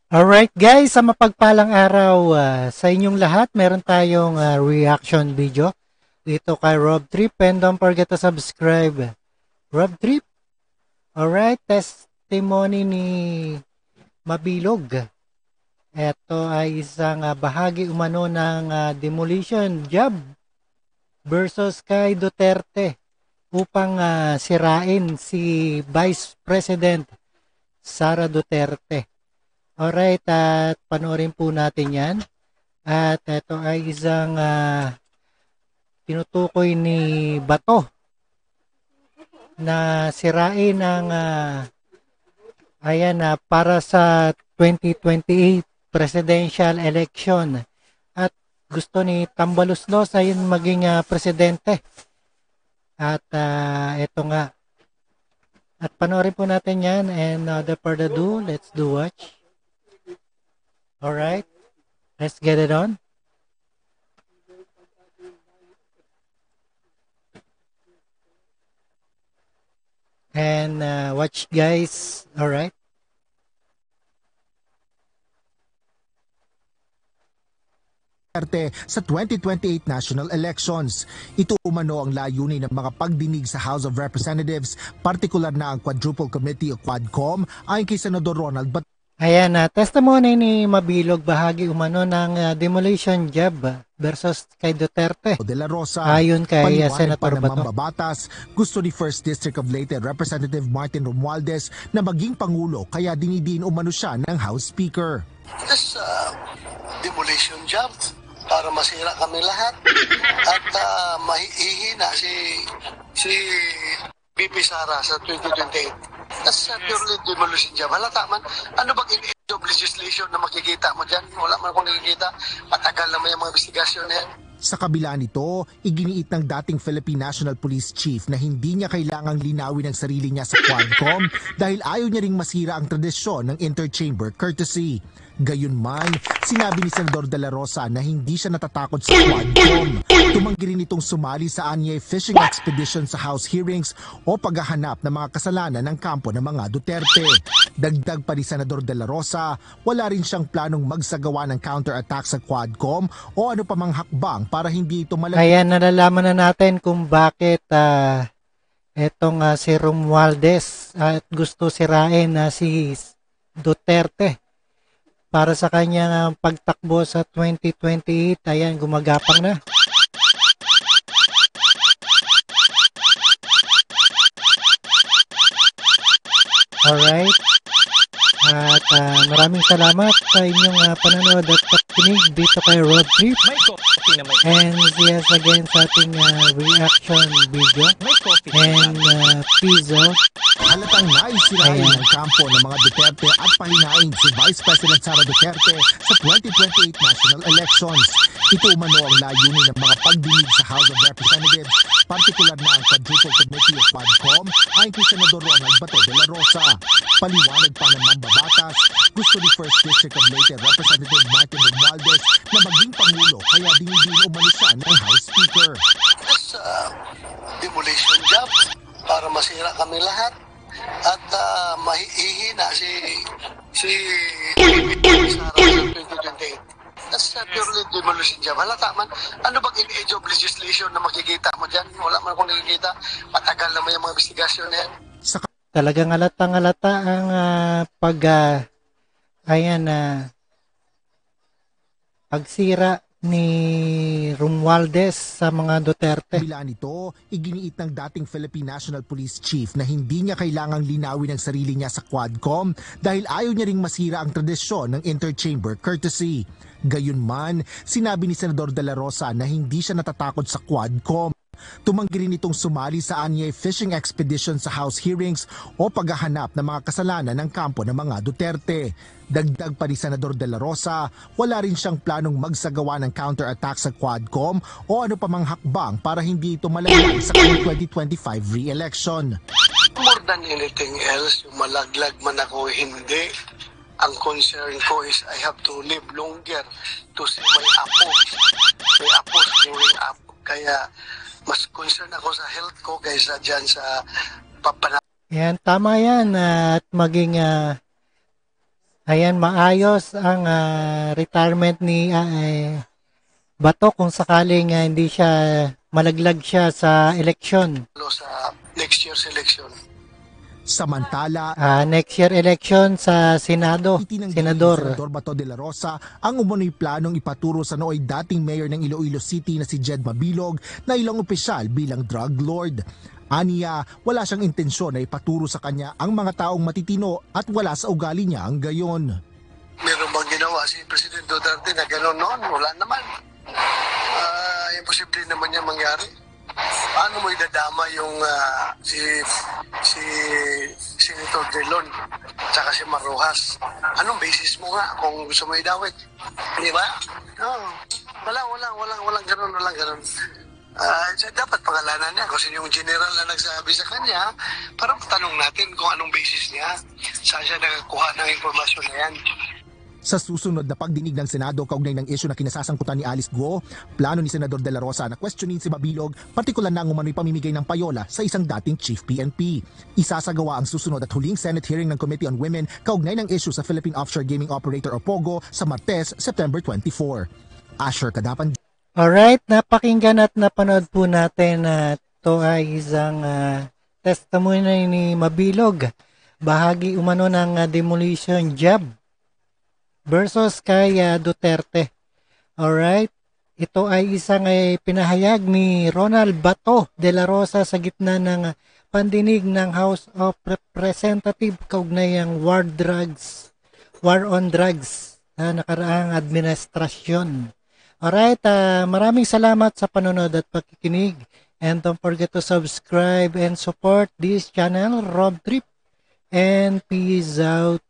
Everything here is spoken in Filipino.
Alright guys, sa mapagpalang araw sa inyong lahat, meron tayong reaction video dito kay Rob Trip, and don't forget to subscribe. Rob Trip, alright, testimony ni Mabilog. Ito ay isang bahagi umano ng demolition job versus kay Duterte upang sirain si Vice President Sara Duterte. Alright, at panoorin po natin yan. At ito ay isang tinutukoy ni Bato na sirain ang para sa 2028 presidential election. At gusto ni Tambaluslos ay maging presidente. At ito nga. At panoorin po natin yan. And without further ado, let's do watch. Alright, let's get it on. And watch guys, alright. Sa 2028 national elections. Ito umano ang layunin ng mga pagdinig sa House of Representatives, partikular na ang Quadruple Committee o Quadcom, ayon kay Senador Ronald Bato. Ayan, testimony ni Mabilog, bahagi umano ng demolition job versus kay Duterte. De La Rosa, ayon kay Senator Bato. Mambabatas, gusto ni 1st District of Leyte Representative Martin Romualdez na maging Pangulo, kaya dinidiin umano siya ng House Speaker. This demolition job para masira kami lahat at mahihina si BP Sara sa 2028. That's purely demolition job. Halata man, ano bang in-job legislation na makikita mo dyan? Wala man akong nakikita. Matagal naman yung mga investigasyon na yan. Sa kabila nito, iginiit ng dating Philippine National Police Chief na hindi niya kailangang linawin ang sarili niya sa Quadcom dahil ayaw niya ring masira ang tradisyon ng interchamber courtesy. Gayunman, sinabi ni Senador De La Rosa na hindi siya natatakot sa Quadcom. Tumanggi rin itong sumali sa anyay fishing expedition sa House hearings o paghahanap ng mga kasalanan ng kampo ng mga Duterte. Dagdag pa ni Senador De La Rosa, wala rin siyang planong magsagawa ng counterattack sa Quadcom o ano pa mang hakbang para hindi ito malagay. Ayan, nalalaman na natin kung bakit etong si Romualdez at gusto sirain si Duterte para sa kanyang pagtakbo sa 2028. Ayan, gumagapang na. Alright. At maraming salamat sa inyong panonood at pakinig dito kay Road Trip. And see us again sa ating reaction video. And Pizzo. Halatang naisirain ng kampo ng mga Duterte at pahinain si Vice President Sara Duterte sa 2028 national elections. Ito umano ang layunin ng mga pagdinig sa House of Representatives, partikular na ang Quadruple Committee o Quadcom, ayon kay Senador Ronald Bato de La Rosa. Paliwanag pa ng Mambabatas, gusto ni 1st District of Leyte Representative Martin Romualdez na maging Pangulo, kaya dinidiin umano siya ng House Speaker. This demolition job para masira kami lahat at mahihina si BP Sara sa 2028. That's purely demolition job. Halata man, ano bang in-job legislation na makikita mo dyan? Wala man akong nakikita. Matagal naman yung mga investigasyon na yan. Talagang halatang-halata ang pagsira ni Romualdez sa mga Duterte. Bila nito, iginiit ng dating Philippine National Police Chief na hindi niya kailangang linawin ang sarili niya sa Quadcom dahil ayaw niya ring masira ang tradisyon ng interchamber courtesy. Gayunman, sinabi ni Senador De La Rosa na hindi siya natatakot sa Quadcom. Tumanggi rin itong sumali sa anyay fishing expedition sa House hearings o paghahanap ng mga kasalanan ng kampo ng mga Duterte. Dagdag pa ni Senador De La Rosa, wala rin siyang planong magsagawa ng counterattack sa Quadcom o ano pa mang hakbang para hindi ito malaglag sa 2025 re-election. More than anything else, yung malaglag man ako, hindi. Ang concern ko is I have to live longer to see my apo. May apo growing up. Kaya mas concern ako sa health ko kaysa dyan sa papanahon. Yan, tama yan. At maging Ayan, maayos ang retirement ni Bato kung sakaling hindi siya malaglag siya sa eleksyon. Sa next year's election. Samantala, Next year election sa Senado, itinanggi ni Senador. Senador Bato de la Rosa ang umano'y planong ipaturo sa nooy dating mayor ng Iloilo City na si Jed Mabilog na ilang opisyal bilang drug lord. Aniya, wala siyang intensyon na ipaturo sa kanya ang mga taong matitino at wala sa ugali niya ang gayon. Meron bang ginawa si President Duterte na gano'n noon? Wala naman. Imposible naman niya mangyari. Paano mo idadama yung si Senator Delon at si Marrojas? Anong basis mo nga kung gusto mo idawit? Di ba? No. Walang ganun. Dapat pangalanan niya kung sino yung general na nagsabi sa kanya para tanong natin kung anong basis niya. Saan siya nakakuha ng informasyon na yan? Sa susunod na pagdinig ng Senado kaugnay ng isyu na kinasasangkutan ni Alice Guo, plano ni Senador De La Rosa na questionin si Mabilog, partikular na ang umano'y pamimigay ng payola sa isang dating Chief PNP. Isasagawa ang susunod at huling Senate hearing ng Committee on Women kaugnay ng isyu sa Philippine Offshore Gaming Operator o POGO sa Martes, September 24. Asher Kadapan. Alright, napakinggan at napanood po natin na ito ay isang testimony ni Mabilog. Bahagi umano ng demolition job versus kay Duterte. Alright, ito ay isang pinahayag ni Ronald Bato de la Rosa sa gitna ng pandinig ng House of Representatives kaugnay ang war on drugs na nakaraang administrasyon. Alright, maraming salamat sa panonood at pakikinig. And don't forget to subscribe and support this channel, Rob Trip. And peace out.